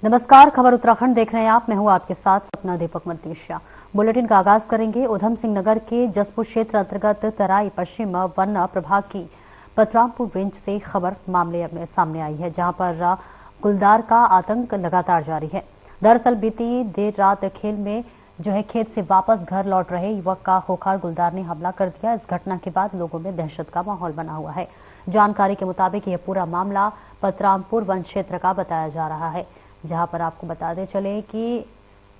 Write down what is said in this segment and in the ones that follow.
नमस्कार, खबर उत्तराखंड देख रहे हैं आप। मैं हूं आपके साथ सपना दीपक मतीशा। बुलेटिन का आगाज करेंगे उधम सिंह नगर के जसपुर क्षेत्र अंतर्गत तराई पश्चिम वन प्रभाग की पतरामपुर रेंज से खबर मामले में सामने आई है, जहां पर गुलदार का आतंक लगातार जारी है। दरअसल बीती देर रात खेत से वापस घर लौट रहे युवक का खोखार गुलदार ने हमला कर दिया। इस घटना के बाद लोगों में दहशत का माहौल बना हुआ है। जानकारी के मुताबिक यह पूरा मामला पतरामपुर वन क्षेत्र का बताया जा रहा है, जहां पर आपको बताते चले कि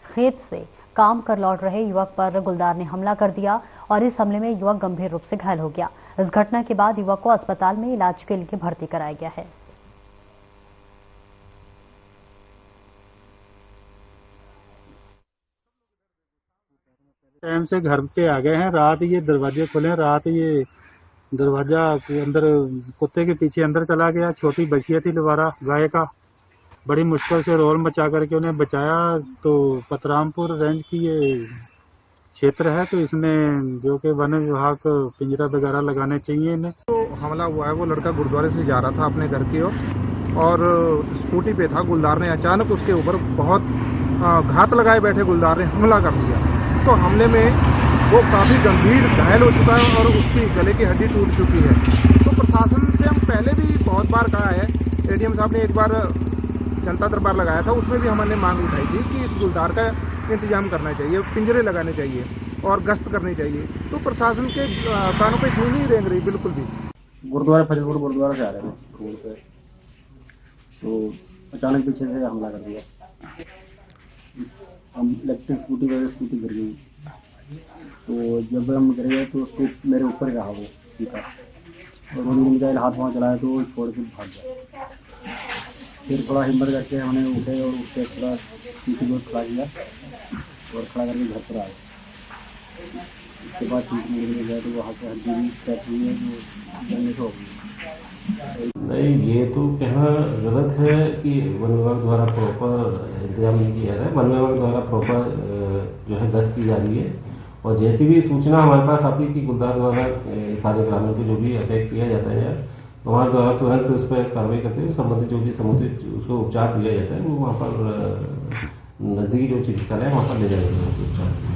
खेत से काम कर लौट रहे युवक पर गुलदार ने हमला कर दिया और इस हमले में युवक गंभीर रूप से घायल हो गया। इस घटना के बाद युवक को अस्पताल में इलाज के लिए भर्ती कराया गया है। टाइम से घर पे आ गए हैं। रात ये दरवाजे खुले, रात ये दरवाजा के अंदर कुत्ते के पीछे अंदर चला गया। छोटी बछिया थी लवारा गाय का, बड़ी मुश्किल से रोल मचा करके उन्हें बचाया। तो पतरामपुर रेंज की ये क्षेत्र है, तो इसमें जो कि वन विभाग को पिंजरा वगैरह लगाने चाहिए इन्हें। तो हमला हुआ है, वो लड़का गुरुद्वारे से जा रहा था अपने घर की ओर और स्कूटी पे था। गुलदार ने अचानक उसके ऊपर बहुत घात लगाए बैठे गुलदार ने हमला कर दिया। तो हमले में वो काफी गंभीर घायल हो चुका है और उसकी गले की हड्डी टूट चुकी है। तो प्रशासन से हम पहले भी बहुत बार कहा है, एडीएम साहब ने एक बार जनता दरबार लगाया था, उसमें भी हमने मांग उठाई थी कि इस गुलदार का इंतजाम करना चाहिए, पिंजरे लगाने चाहिए और गश्त करनी चाहिए। तो प्रशासन के कानों पे छू नहीं रेंग रही बिल्कुल भी। गुरुद्वारा फजलपुर गुरुद्वारा से आ रहे थे रोड पे, तो अचानक पीछे से हमला कर दिया। हम इलेक्ट्रिक स्कूटी वगैरह स्कूटी गिर गई, तो जब हम गिर गए तो उसको मेरे ऊपर रहा वो सीधा, और उन्होंने मिसाइल हाथ वहाँ चलाया तो वो छोड़ के भाग गया। फिर थोड़ा हिम्मत करके हमने उठे और उसके थोड़ा पीछे को खड़ा किया और खड़ा करके घर पर आए। उसके बाद ठीक मिल गया तो वहाँ से हड्डी भी कैच हुई है, जो जलने से हो गई। नहीं, ये तो कहना गलत है कि वन विभाग द्वारा प्रॉपर इंतजाम नहीं किया है। वन विभाग द्वारा प्रॉपर जो है गश्त की जा रही है, और जैसी भी सूचना हमारे पास आती है कि गुलदार द्वारा स्थानीय ग्रामीण को जो भी अटैक किया जाता है, तो हमारे द्वारा तुरंत उस पर कार्रवाई करते हुए संबंधित जो भी समुचित उसको उपचार दिया जाता है, वो वहाँ पर नजदीकी जो चिकित्सालय है वहाँ पर ले जाया जाता है उपचार।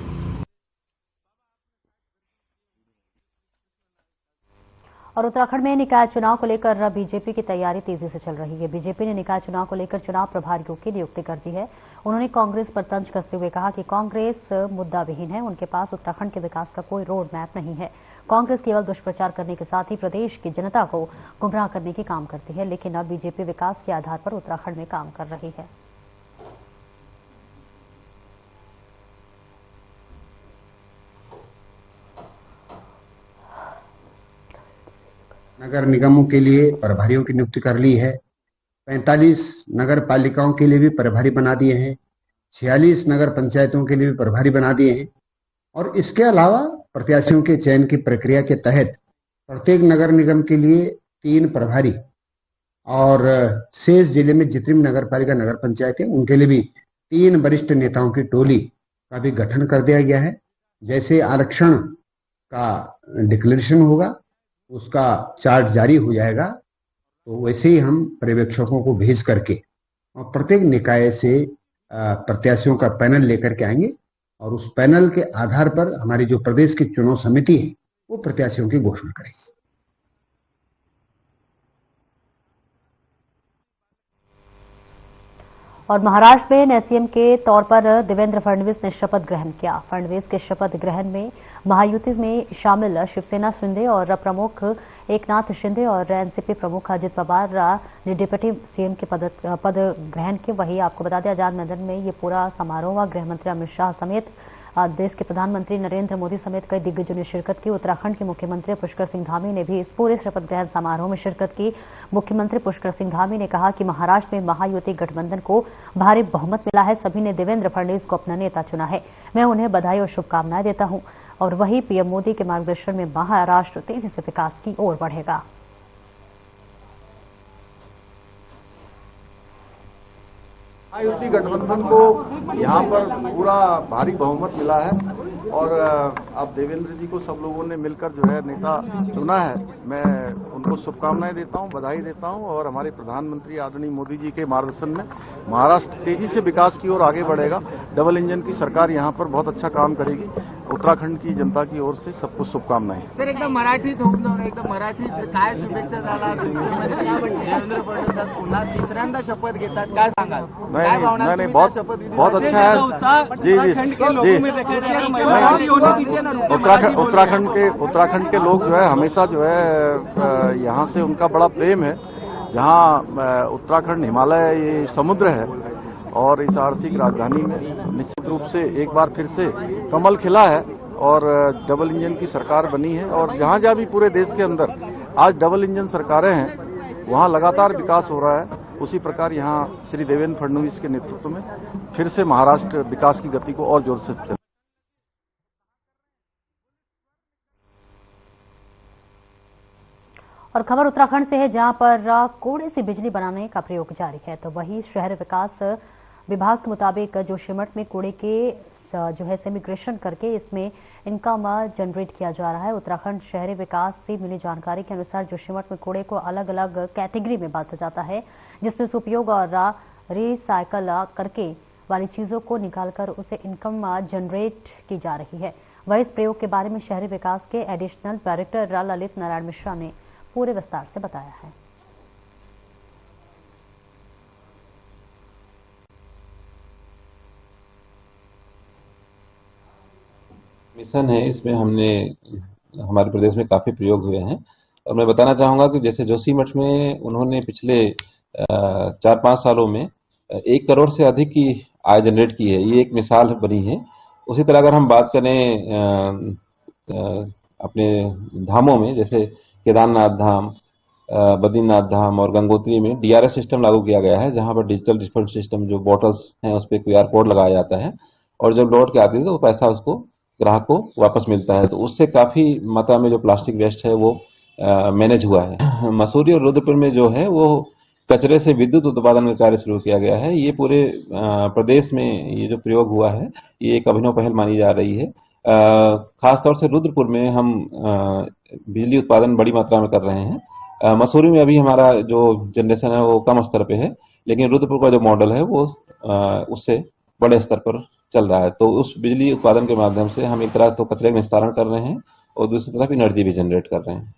और उत्तराखंड में निकाय चुनाव को लेकर बीजेपी की तैयारी तेजी से चल रही है। बीजेपी ने निकाय चुनाव को लेकर चुनाव प्रभारियों की नियुक्ति कर दी है। उन्होंने कांग्रेस पर तंज कसते हुए कहा कि कांग्रेस मुद्दा विहीन है, उनके पास उत्तराखंड के विकास का कोई रोड मैप नहीं है। कांग्रेस केवल दुष्प्रचार करने के साथ ही प्रदेश की जनता को गुमराह करने की काम करती है, लेकिन अब बीजेपी विकास के आधार पर उत्तराखंड में काम कर रही है। नगर निगमों के लिए प्रभारियों की नियुक्ति कर ली है। 45 नगर पालिकाओं के लिए भी प्रभारी बना दिए हैं। 46 नगर पंचायतों के लिए भी प्रभारी बना दिए हैं। और इसके अलावा प्रत्याशियों के चयन की प्रक्रिया के तहत प्रत्येक नगर निगम के लिए 3 प्रभारी और शेष जिले में जितनी नगर पालिका नगर पंचायतें उनके लिए भी 3 वरिष्ठ नेताओं की टोली का भी गठन कर दिया गया है। जैसे आरक्षण का डिक्लेरेशन होगा, उसका चार्ट जारी हो जाएगा, तो वैसे ही हम पर्यवेक्षकों को भेज करके और प्रत्येक निकाय से प्रत्याशियों का पैनल लेकर के आएंगे, और उस पैनल के आधार पर हमारी जो प्रदेश की चुनाव समिति है वो प्रत्याशियों की घोषणा करेगी। और महाराष्ट्र में एससीएम के तौर पर देवेंद्र फडणवीस ने शपथ ग्रहण किया। फडणवीस के शपथ ग्रहण में महायुति में शामिल शिवसेना शिंदे और प्रमुख एकनाथ शिंदे और एनसीपी प्रमुख अजित पवार ने डिप्टी सीएम के पद ग्रहण किए। वहीं आपको बता दें, आजाद मैदान में ये पूरा समारोह गृह मंत्री अमित शाह समेत देश के प्रधानमंत्री नरेंद्र मोदी समेत कई दिग्गजों ने शिरकत की। उत्तराखंड के मुख्यमंत्री पुष्कर सिंह धामी ने भी इस पूरे शपथ ग्रहण समारोह में शिरकत की। मुख्यमंत्री पुष्कर सिंह धामी ने कहा कि महाराष्ट्र में महायुति गठबंधन को भारी बहुमत मिला है। सभी ने देवेंद्र फडणवीस को अपना नेता चुना है। मैं उन्हें बधाई और शुभकामनाएं देता हूं। और वहीं पीएम मोदी के मार्गदर्शन में महाराष्ट्र तेजी से विकास की ओर बढ़ेगा। महायुति गठबंधन को यहाँ पर पूरा भारी बहुमत मिला है और अब देवेंद्र जी को सब लोगों ने मिलकर जो है नेता चुना है। मैं उनको शुभकामनाएं देता हूं, बधाई देता हूं और हमारे प्रधानमंत्री आदरणीय मोदी जी के मार्गदर्शन में महाराष्ट्र तेजी से विकास की ओर आगे बढ़ेगा। डबल इंजन की सरकार यहां पर बहुत अच्छा काम करेगी। उत्तराखंड की जनता की ओर से सबको शुभकामनाएं। सर एकदम मराठीत होऊन एकदम मराठीत काय शुभेच्छा झाला देवेंद्र फडणवीस पुन्हा तिसऱ्यांदा शपथ घेतात, काय सांगाल? नहीं बहुत अच्छा है जी उत्तराखंड के लोग जो है हमेशा जो है यहाँ से उनका बड़ा प्रेम है। जहाँ उत्तराखंड हिमालय ये समुद्र है और इस आर्थिक राजधानी में निश्चित रूप से एक बार फिर से कमल खिला है और डबल इंजन की सरकार बनी है। और जहाँ जहाँ भी पूरे देश के अंदर आज डबल इंजन सरकारें हैं वहाँ लगातार विकास हो रहा है। उसी प्रकार यहाँ श्री देवेंद्र फडणवीस के नेतृत्व में फिर से महाराष्ट्र विकास की गति को और जोर से चले। और खबर उत्तराखंड से है, जहां पर कूड़े से बिजली बनाने का प्रयोग जारी है। तो वही शहर विकास विभाग के मुताबिक जोशीमठ में कूड़े के जो है सेमिग्रेशन करके इसमें इनकम जनरेट किया जा रहा है। उत्तराखंड शहरी विकास से मिली जानकारी के अनुसार जोशीमठ में कूड़े को अलग अलग कैटेगरी में बांटा जाता है, जिसमें उपयोग और रिसाइकल करके वाली चीजों को निकालकर उसे इनकम जनरेट की जा रही है। वह इस प्रयोग के बारे में शहरी विकास के एडिशनल डायरेक्टर ललित नारायण मिश्रा ने पूरे विस्तार से बताया है। मिशन है, इसमें हमने हमारे प्रदेश में काफी प्रयोग हुए हैं और मैं बताना चाहूंगा कि जैसे जोशीमठ में उन्होंने पिछले 4-5 सालों में 1 करोड़ से अधिक की आय जनरेट की है। ये एक मिसाल बनी है। उसी तरह अगर हम बात करें अपने धामों में, जैसे केदारनाथ धाम, बद्रीनाथ धाम और गंगोत्री में DRS सिस्टम लागू किया गया है, जहां पर डिजिटल रिफंड सिस्टम, जो बॉटल्स हैं उस पर QR कोड लगाया जाता है और जब लौट के आती है तो पैसा उसको ग्राहक को वापस मिलता है। तो उससे काफी मात्रा में जो प्लास्टिक वेस्ट है वो मैनेज हुआ है। मसूरी और रुद्रपुर में जो है वो कचरे से विद्युत उत्पादन का कार्य शुरू किया गया है। ये पूरे प्रदेश में ये जो प्रयोग हुआ है ये एक अभिनव पहल मानी जा रही है। खासतौर से रुद्रपुर में हम बिजली उत्पादन बड़ी मात्रा में कर रहे हैं। मसूरी में अभी हमारा जो जनरेशन है वो कम स्तर पे है, लेकिन रुद्रपुर का जो मॉडल है वो उससे बड़े स्तर पर चल रहा है। तो उस बिजली उत्पादन के माध्यम से हम एक तरह तो कचरे का निस्तारण कर रहे हैं और दूसरी तरफ एनर्जी भी जनरेट कर रहे हैं।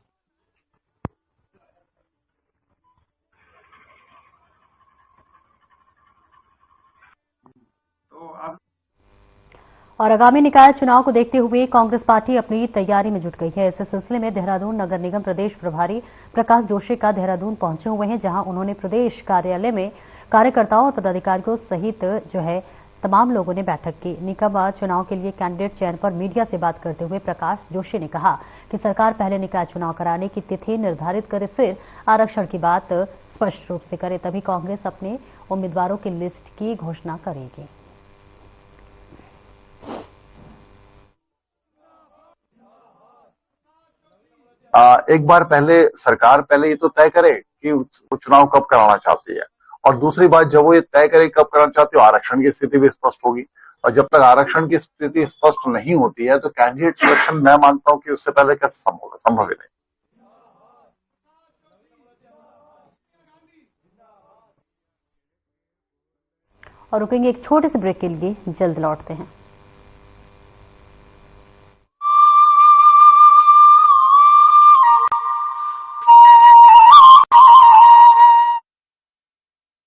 और आगामी निकाय चुनाव को देखते हुए कांग्रेस पार्टी अपनी तैयारी में जुट गई है। इस सिलसिले में देहरादून नगर निगम प्रदेश प्रभारी प्रकाश जोशी का देहरादून पहुंचे हुए हैं, जहां उन्होंने प्रदेश कार्यालय में कार्यकर्ताओं और पदाधिकारियों सहित जो है तमाम लोगों ने बैठक की। निगम चुनाव के लिए कैंडिडेट चयन पर मीडिया से बात करते हुए प्रकाश जोशी ने कहा कि सरकार पहले निकाय चुनाव कराने की तिथि निर्धारित करे, फिर आरक्षण की बात स्पष्ट रूप से करे, तभी कांग्रेस अपने उम्मीदवारों की लिस्ट की घोषणा करेगी। एक बार पहले सरकार पहले ये तो तय करे कि वो चुनाव कब कराना चाहती है, और दूसरी बात जब वो ये तय करे कब कराना चाहती है आरक्षण की स्थिति भी स्पष्ट होगी। और जब तक आरक्षण की स्थिति स्पष्ट नहीं होती है तो कैंडिडेट सिलेक्शन मैं मानता हूं कि उससे पहले कैसे संभव ही नहीं। और रुकेंगे एक छोटे से ब्रेक के लिए, जल्द लौटते हैं।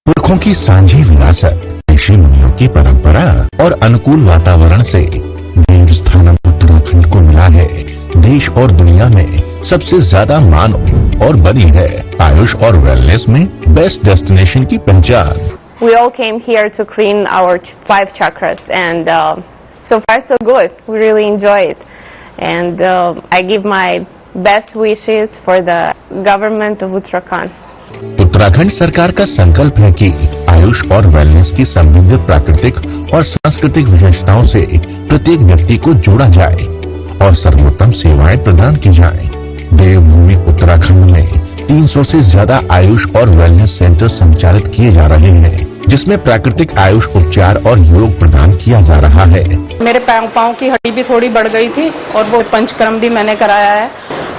पुरखों की सांझी विरासत, ऋषि मुनियों की परंपरा और अनुकूल वातावरण से देव स्थानम उत्तराखंड को मिला है देश और दुनिया में सबसे ज्यादा मानव और बनी है आयुष और वेलनेस में बेस्ट डेस्टिनेशन की पहचान। We all came here to clean our 5 chakras, and so far so good. We really enjoy it, and I give my best wishes for the government of Uttarakhand. Uttarakhand सरकार का संकल्प है कि आयुष और wellness की समृद्ध प्राकृतिक और सांस्कृतिक विशेषताओं से प्रत्येक व्यक्ति को जोड़ा जाए और सर्वोत्तम सेवाएं प्रदान की जाएं। देवभूमि उत्तराखंड में 300 से ज्यादा आयुष और वेलनेस सेंटर संचालित किए जा रहे हैं, जिसमें प्राकृतिक आयुष उपचार और योग प्रदान किया जा रहा है। मेरे पाँव की हड्डी भी थोड़ी बढ़ गई थी और वो पंचकर्म भी मैंने कराया है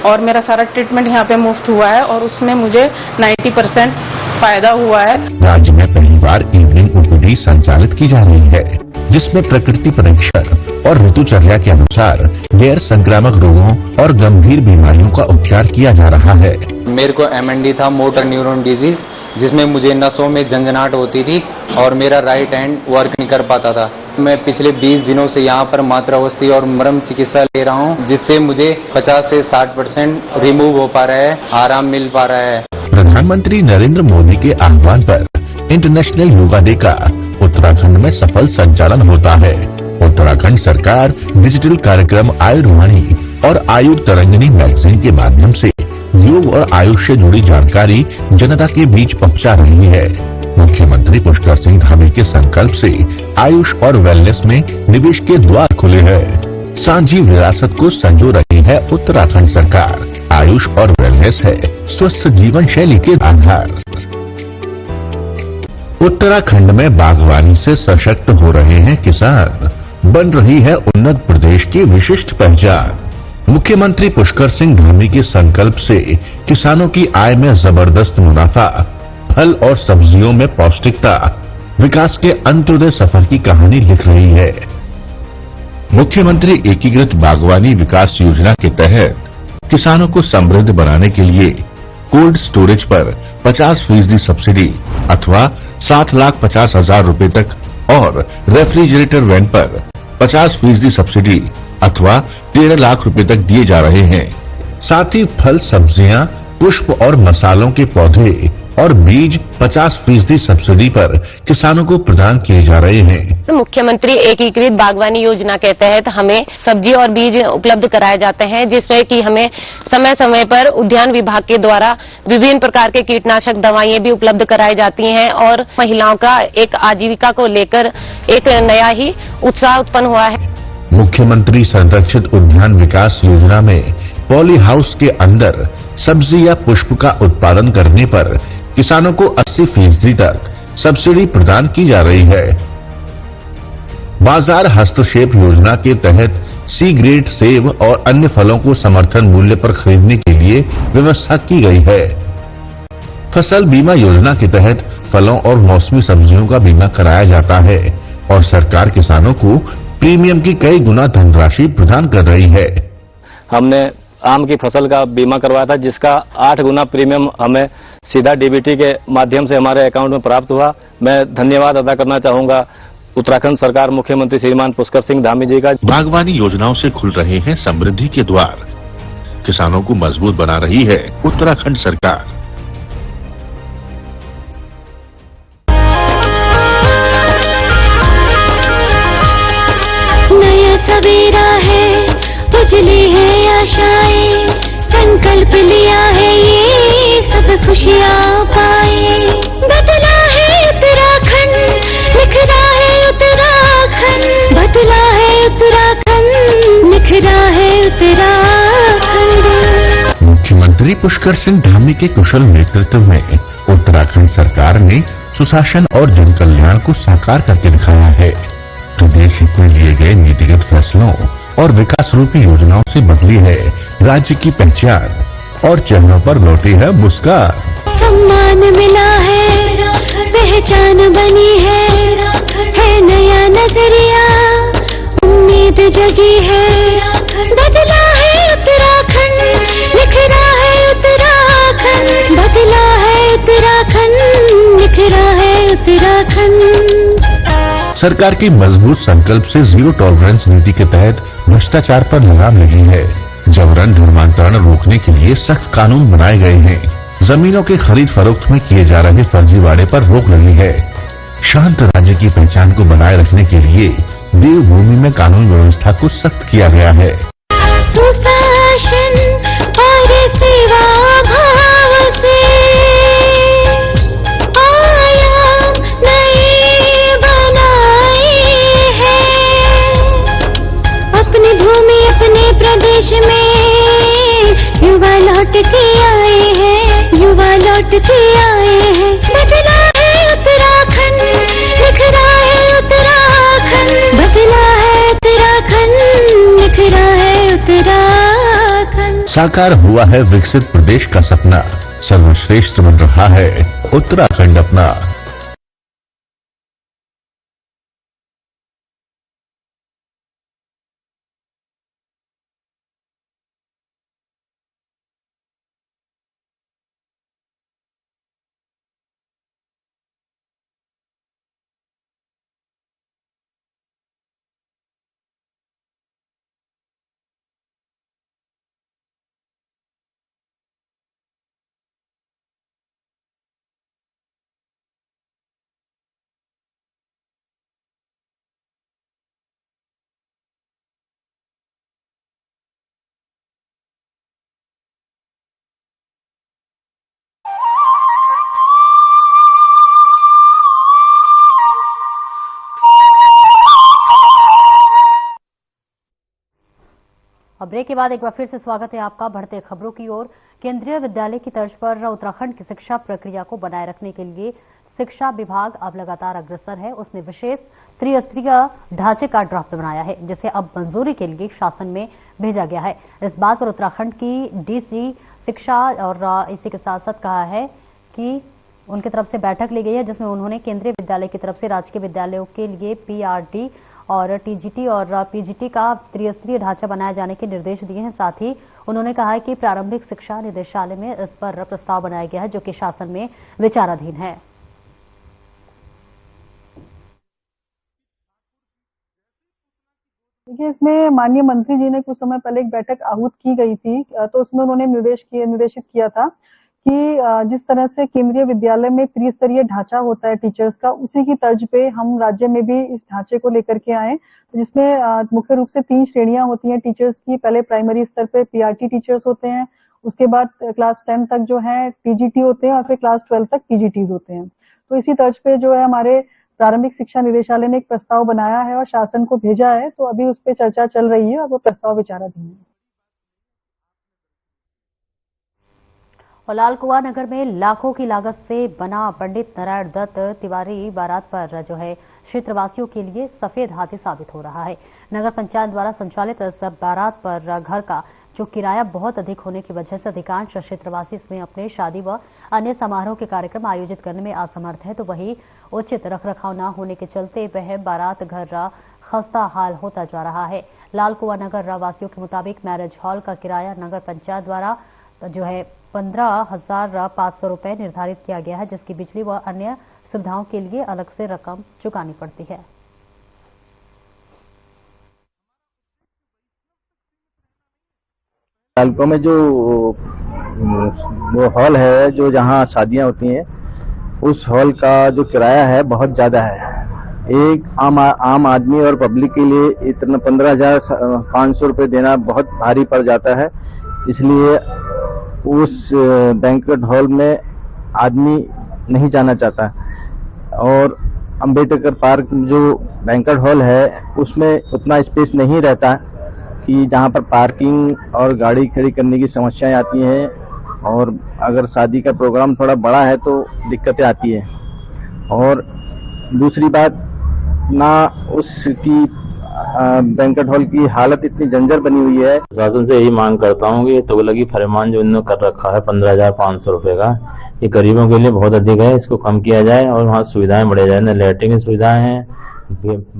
और मेरा सारा ट्रीटमेंट यहाँ पे मुफ्त हुआ है और उसमें मुझे 90% फायदा हुआ है। राज्य में पहली बार इवनिंग ओपीडी संचालित की जा रही है, जिसमें प्रकृति परीक्षण और ऋतुचर्या के अनुसार गैर संक्रामक रोगों और गंभीर बीमारियों का उपचार किया जा रहा है। मेरे को MND था, मोटर न्यूरॉन डिजीज, जिसमें मुझे नसों में झंझनाहट होती थी और मेरा राइट हैंड वर्क नहीं कर पाता था। मैं पिछले 20 दिनों से यहाँ पर मात्रावस्थी और मरम चिकित्सा ले रहा हूँ, जिससे मुझे 50 से 60% रिमूव हो पा रहा है, आराम मिल पा रहा है। प्रधानमंत्री नरेंद्र मोदी के आह्वान पर इंटरनेशनल योगा डे का उत्तराखंड में सफल संचालन होता है। उत्तराखंड सरकार डिजिटल कार्यक्रम आयुर्वाणी और आयुर तरंगिनी मैगजीन के माध्यम से योग और आयुष से जुड़ी जानकारी जनता के बीच पहुंचा रही है। मुख्यमंत्री पुष्कर सिंह धामी के संकल्प से आयुष और वेलनेस में निवेश के द्वार खुले हैं। सांझी विरासत को संजो रही है उत्तराखंड सरकार। आयुष और वेलनेस है स्वस्थ जीवन शैली के आधार। उत्तराखंड में बागवानी से सशक्त हो रहे हैं किसान, बन रही है उन्नत प्रदेश की विशिष्ट पहचान। मुख्यमंत्री पुष्कर सिंह धामी के संकल्प से किसानों की आय में जबरदस्त मुनाफा, फल और सब्जियों में पौष्टिकता, विकास के अंत्योदय सफर की कहानी लिख रही है। मुख्यमंत्री एकीकृत बागवानी विकास योजना के तहत किसानों को समृद्ध बनाने के लिए कोल्ड स्टोरेज पर 50% सब्सिडी अथवा 7,50,000 रुपए तक और रेफ्रिजरेटर वैन पर 50% सब्सिडी अथवा 13 लाख रुपए तक दिए जा रहे हैं। साथ ही फल, सब्जियां, पुष्प और मसालों के पौधे और बीज 50% सब्सिडी पर किसानों को प्रदान किए जा रहे हैं। मुख्यमंत्री एकीकृत बागवानी योजना के तहत हमें सब्जी और बीज उपलब्ध कराए जाते हैं, जिसमें कि हमें समय समय पर उद्यान विभाग के द्वारा विभिन्न प्रकार के कीटनाशक दवाइयां भी उपलब्ध कराई जाती हैं और महिलाओं का एक आजीविका को लेकर एक नया ही उत्साह उत्पन्न हुआ है। मुख्यमंत्री संरक्षित उद्यान विकास योजना में पॉली हाउस के अंदर सब्जी या पुष्प का उत्पादन करने पर किसानों को 80% तक सब्सिडी प्रदान की जा रही है। बाजार हस्तक्षेप योजना के तहत सी ग्रेड सेब और अन्य फलों को समर्थन मूल्य पर खरीदने के लिए व्यवस्था की गई है। फसल बीमा योजना के तहत फलों और मौसमी सब्जियों का बीमा कराया जाता है और सरकार किसानों को प्रीमियम की कई गुना धनराशि प्रदान कर रही है। हमने आम की फसल का बीमा करवाया था, जिसका 8 गुना प्रीमियम हमें सीधा डीबीटी के माध्यम से हमारे अकाउंट में प्राप्त हुआ। मैं धन्यवाद अदा करना चाहूंगा उत्तराखंड सरकार, मुख्यमंत्री श्रीमान पुष्कर सिंह धामी जी का। बागवानी योजनाओं से खुल रहे हैं समृद्धि के द्वार, किसानों को मजबूत बना रही है उत्तराखंड सरकार। नया सवेरा है, उजली है आशाएं, संकल्प लिया है ये सब खुशियाँ पाए। बदला है उत्तराखंड, निखरा है उत्तराखंड, बदला है उत्तराखंड, निखरा है उत्तराखंड। मुख्यमंत्री पुष्कर सिंह धामी के कुशल नेतृत्व में उत्तराखंड सरकार ने सुशासन और जन कल्याण को साकार करके दिखाया है। प्रदेश हित में लिए गए नीतिगत फैसलों और विकास रूपी योजनाओं से बदली है राज्य की पहचान और चेहरों पर लौटी है मुस्कान। सम्मान मिला है, पहचान बनी है नया नजरिया, उम्मीद जगी है। बदला है उत्तराखंड, निखरा है उत्तराखंड, बदला है उत्तराखंड, निखरा है उत्तराखंड। सरकार के मजबूत संकल्प से जीरो टॉलरेंस नीति के तहत भ्रष्टाचार पर लगाम लगी है। जबरन धर्मांतरण रोकने के लिए सख्त कानून बनाए गए हैं। जमीनों के खरीद फरोख्त में किए जा रहे फर्जीवाड़े पर रोक लगी है। शांत राज्य की पहचान को बनाए रखने के लिए देवभूमि में कानून व्यवस्था को सख्त किया गया है। सुशासन और सेवा भाव से आयाम नए बनाए हैं। अपनी भूमि अपने प्रदेश में युवा लौट के आए हैं, युवा लौट के आए हैं। बदला है उत्तराखंड, उत्तराखंड। साकार हुआ है विकसित प्रदेश का सपना, सर्वश्रेष्ठ बन रहा है उत्तराखंड अपना। और ब्रेक के बाद एक बार फिर से स्वागत है आपका। बढ़ते खबरों की ओर। केंद्रीय विद्यालय की तर्ज पर उत्तराखंड की शिक्षा प्रक्रिया को बनाए रखने के लिए शिक्षा विभाग अब लगातार अग्रसर है। उसने विशेष त्रिस्तरीय ढांचे का ड्राफ्ट बनाया है, जिसे अब मंजूरी के लिए शासन में भेजा गया है। इस बात पर उत्तराखंड की डीसी शिक्षा और इसी के साथ साथ कहा है कि उनकी तरफ से बैठक ली गई है, जिसमें उन्होंने केंद्रीय विद्यालय की तरफ से राजकीय विद्यालयों के लिए पीआरटी और टीजीटी और पीजीटी का त्रिस्तरीय ढांचा बनाए जाने के निर्देश दिए हैं। साथ ही उन्होंने कहा है कि प्रारंभिक शिक्षा निदेशालय में इस पर प्रस्ताव बनाया गया है, जो कि शासन में विचाराधीन है। देखिए, इसमें माननीय मंत्री जी ने कुछ समय पहले एक बैठक आहूत की गई थी, तो उसमें उन्होंने निर्देशित किया था कि जिस तरह से केंद्रीय विद्यालय में त्रिस्तरीय ढांचा होता है टीचर्स का, उसी की तर्ज पे हम राज्य में भी इस ढांचे को लेकर के आए, जिसमें मुख्य रूप से 3 श्रेणियां होती हैं टीचर्स की। पहले प्राइमरी स्तर पे पीआरटी टीचर्स होते हैं, उसके बाद क्लास 10 तक जो है टीजीटी होते हैं और फिर क्लास 12 तक पीजीटीज होते हैं। तो इसी तर्ज पे जो है हमारे प्रारंभिक शिक्षा निदेशालय ने एक प्रस्ताव बनाया है और शासन को भेजा है, तो अभी उस पर चर्चा चल रही है और वो प्रस्ताव विचाराधीन है। और लालकुआ नगर में लाखों की लागत से बना पंडित नारायण दत्त तिवारी बारात पर जो है क्षेत्रवासियों के लिए सफेद हाथी साबित हो रहा है। नगर पंचायत द्वारा संचालित इस बारात पर घर का जो किराया बहुत अधिक होने की वजह से अधिकांश क्षेत्रवासी इसमें अपने शादी व अन्य समारोह के कार्यक्रम आयोजित करने में असमर्थ है, तो वही उचित रखरखाव न होने के चलते वह बारात घर खस्ता हाल होता जा रहा है। लालकुआ नगर वासियों के मुताबिक मैरिज हॉल का किराया नगर पंचायत द्वारा जो है 15,500 रुपए निर्धारित किया गया है, जिसकी बिजली व अन्य सुविधाओं के लिए अलग से रकम चुकानी पड़ती है। लालकुआ में जो वो हॉल है जो जहाँ शादियां होती हैं, उस हॉल का जो किराया है बहुत ज्यादा है। एक आम आदमी और पब्लिक के लिए इतना 15,500 रुपए देना बहुत भारी पड़ जाता है। इसलिए उस बैंक्वेट हॉल में आदमी नहीं जाना चाहता। और अंबेडकर पार्क जो बैंक्वेट हॉल है उसमें उतना स्पेस नहीं रहता कि जहां पर पार्किंग और गाड़ी खड़ी करने की समस्याएं आती हैं, और अगर शादी का प्रोग्राम थोड़ा बड़ा है तो दिक्कतें आती है। और दूसरी बात, ना उसकी बैंक्वेट हॉल की हालत इतनी जंजर बनी हुई है। प्रशासन से यही मांग करता हूँ कि तुगलकी फरमान जो इन्होंने कर रखा है 15,500 रुपए का, ये गरीबों के लिए बहुत अधिक है। इसको कम किया जाए और वहाँ सुविधाएं बढ़े जाए। न लैट्रिन की सुविधाएं हैं,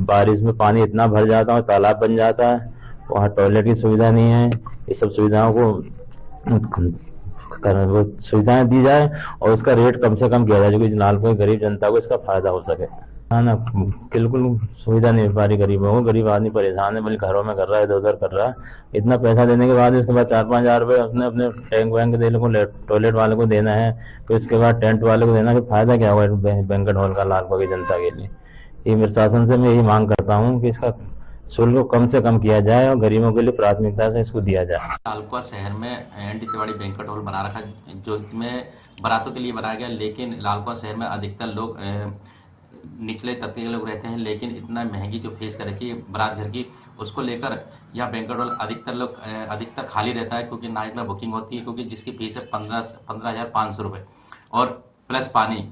बारिश में पानी इतना भर जाता है, तालाब बन जाता है, वहाँ टॉयलेट की सुविधा नहीं है। ये सब सुविधाओं को सुविधाएं दी जाए और उसका रेट कम से कम किया जाए, जो कि लालकुआ गरीब जनता को इसका फायदा हो सके। ना बिल्कुल सुविधा नहीं मिल पा रही गरीबों को। गरीब आदमी परेशान है, बल्कि घरों में कर रहा है, इधर उधर कर रहा है। इतना पैसा देने के बाद उसके बाद 4-5 हजार रुपये अपने टैंक वैंक देने को, टॉयलेट वाले को देना है, फिर उसके बाद टेंट वाले को देना, कि फायदा क्या होगा बैंक्वेट हॉल का लालकुआ की जनता के लिए। ये प्रशासन से मैं यही मांग करता हूँ कि इसका शुल्क को कम से कम किया जाए और गरीबों के लिए प्राथमिकता से इसको दिया जाए। लालकुआ शहर में एनडी तिवारी बैंक्वेट हॉल बना रखा, जो इसमें बारातों के लिए बनाया गया, लेकिन लालकुआ शहर में अधिकतर लोग निचले तबके के लोग रहते हैं, लेकिन इतना महंगी जो फीस कर रखी है बारात घर की, उसको लेकर यह बैंक्वेट हॉल अधिकतर खाली रहता है, क्योंकि नाइट में बुकिंग होती है, क्योंकि जिसकी फीस है 15,500 रुपये और प्लस पानी,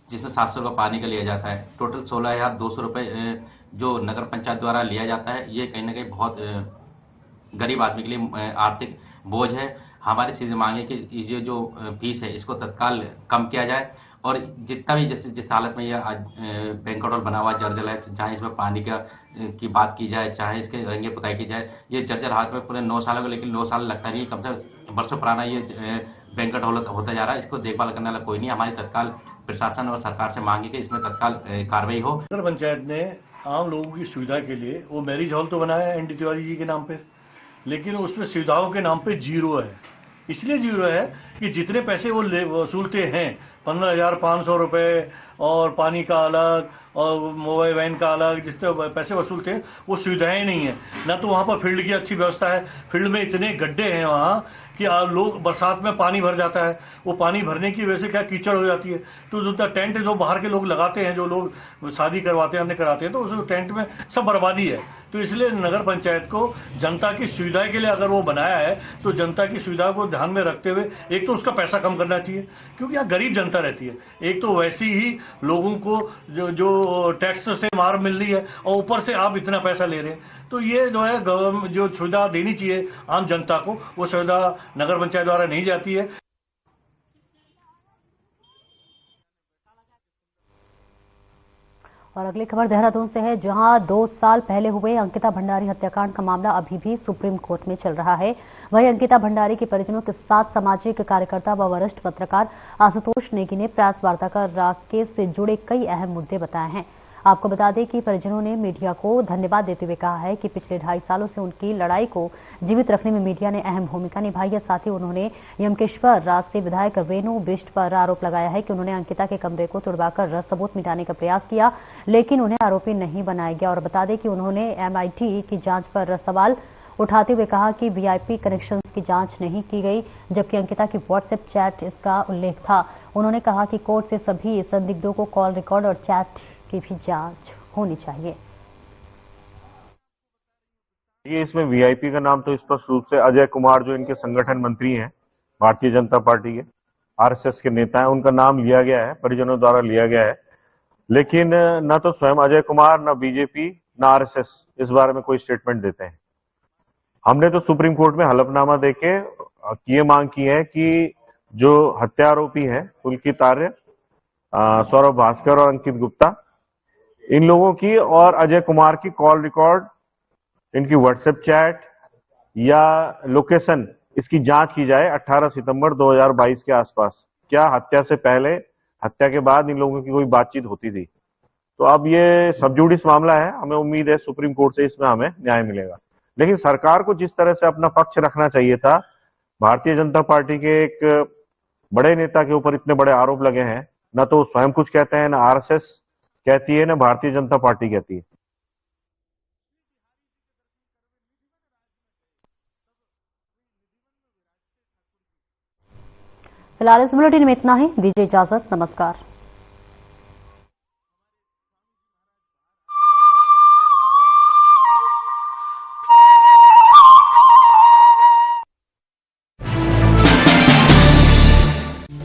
जिसमें 700 रुपये पानी का लिया जाता है। टोटल 16,200 रुपये जो नगर पंचायत द्वारा लिया जाता है। ये कहीं ना कहीं बहुत गरीब आदमी के लिए आर्थिक बोझ है। हमारी सीधी मांग है कि ये जो फीस है इसको तत्काल कम किया जाए और जितना भी जैसे जिस हालत में यह आज बैंक्वेट हॉल बना हुआ जर्जर है, चाहे इसमें पानी की बात की जाए, चाहे इसके रंगे पुताई की जाए, ये जर्जर हालत में पूरे 9 साल हो गए, लेकिन 9 साल लगता नहीं, कम से कम वर्षों पुराना ये बैंक्वेट हॉल होता जा रहा है। इसको देखभाल करने वाला कोई नहीं। हमारी तत्काल प्रशासन और सरकार से मांग है कि इसमें तत्काल कार्रवाई हो। नगर पंचायत ने आम लोगों की सुविधा के लिए वो मैरिज हॉल तो बनाया है एनडी तिवारी जी के नाम पे, लेकिन उसमें सुविधाओं के नाम पे जीरो है। इसलिए जीरो है कि जितने पैसे वो वसूलते हैं 15,500 रुपए और पानी का अलग और मोबाइल वैन का अलग, जितने पैसे वसूलते हैं वो सुविधाएं नहीं है। ना तो वहां पर फील्ड की अच्छी व्यवस्था है, फील्ड में इतने गड्ढे हैं वहां कि लोग बरसात में पानी भर जाता है, वो पानी भरने की वजह से क्या कीचड़ हो जाती है। तो जो टेंट जो बाहर के लोग लगाते हैं, जो लोग शादी करवाते हैं अन्य कराते हैं, तो उस टेंट में सब बर्बादी है। तो इसलिए नगर पंचायत को जनता की सुविधा के लिए अगर वो बनाया है तो जनता की सुविधा को ध्यान में रखते हुए एक तो उसका पैसा कम करना चाहिए, क्योंकि यहाँ गरीब जनता रहती है। एक तो वैसे ही लोगों को जो टैक्स से मार मिल रही है और ऊपर से आप इतना पैसा ले रहे हैं, तो ये जो है गवर्नमेंट जो सुविधा देनी चाहिए आम जनता को, वो सुविधा नगर पंचायत द्वारा नहीं जाती है। और अगली खबर देहरादून से है, जहां 2 साल पहले हुए अंकिता भंडारी हत्याकांड का मामला अभी भी सुप्रीम कोर्ट में चल रहा है। वहीं अंकिता भंडारी के परिजनों के साथ सामाजिक कार्यकर्ता व वरिष्ठ पत्रकार आशुतोष नेगी ने प्रेस वार्ता कर केस से जुड़े कई अहम मुद्दे बताए हैं। आपको बता दें कि परिजनों ने मीडिया को धन्यवाद देते हुए कहा है कि पिछले 2.5 सालों से उनकी लड़ाई को जीवित रखने में मीडिया ने अहम भूमिका निभाई है। साथ ही उन्होंने यमकेश्वर राज से विधायक रेणु बिष्ट पर आरोप लगाया है कि उन्होंने अंकिता के कमरे को तुड़वाकर सबूत मिटाने का प्रयास किया, लेकिन उन्हें आरोपी नहीं बनाया गया। और बता दें कि उन्होंने MIT की जांच पर सवाल उठाते हुए कहा कि VIP कनेक्शंस की जांच नहीं की गई, जबकि अंकिता की व्हाट्सएप चैट इसका उल्लेख था। उन्होंने कहा कि कोर्ट से सभी संदिग्धों को कॉल रिकॉर्ड और चैट की भी जांच होनी चाहिए। ये इसमें VIP का नाम तो स्पष्ट रूप से अजय कुमार, जो इनके संगठन मंत्री हैं, भारतीय जनता पार्टी के RSS के नेता हैं, उनका नाम लिया गया है, परिजनों द्वारा लिया गया है। लेकिन न तो स्वयं अजय कुमार, न BJP, न RSS इस बारे में कोई स्टेटमेंट देते हैं। हमने तो सुप्रीम कोर्ट में हलफनामा देके ये मांग की है कि जो हत्या आरोपी हैं पुलकित आर्य, सौरभ भास्कर और अंकित गुप्ता, इन लोगों की और अजय कुमार की कॉल रिकॉर्ड, इनकी व्हाट्सएप चैट या लोकेशन, इसकी जांच की जाए 18 सितंबर 2022 के आसपास। क्या हत्या से पहले, हत्या के बाद इन लोगों की कोई बातचीत होती थी? तो अब ये सब जुडिस मामला है, हमें उम्मीद है सुप्रीम कोर्ट से इसमें हमें न्याय मिलेगा। लेकिन सरकार को जिस तरह से अपना पक्ष रखना चाहिए था, भारतीय जनता पार्टी के एक बड़े नेता के ऊपर इतने बड़े आरोप लगे हैं, न तो स्वयं कुछ कहते हैं, न RSS कहती है, न भारतीय जनता पार्टी कहती है। फिलहाल इस बुलेटिन में इतना ही। दीजिए इजाजत, नमस्कार।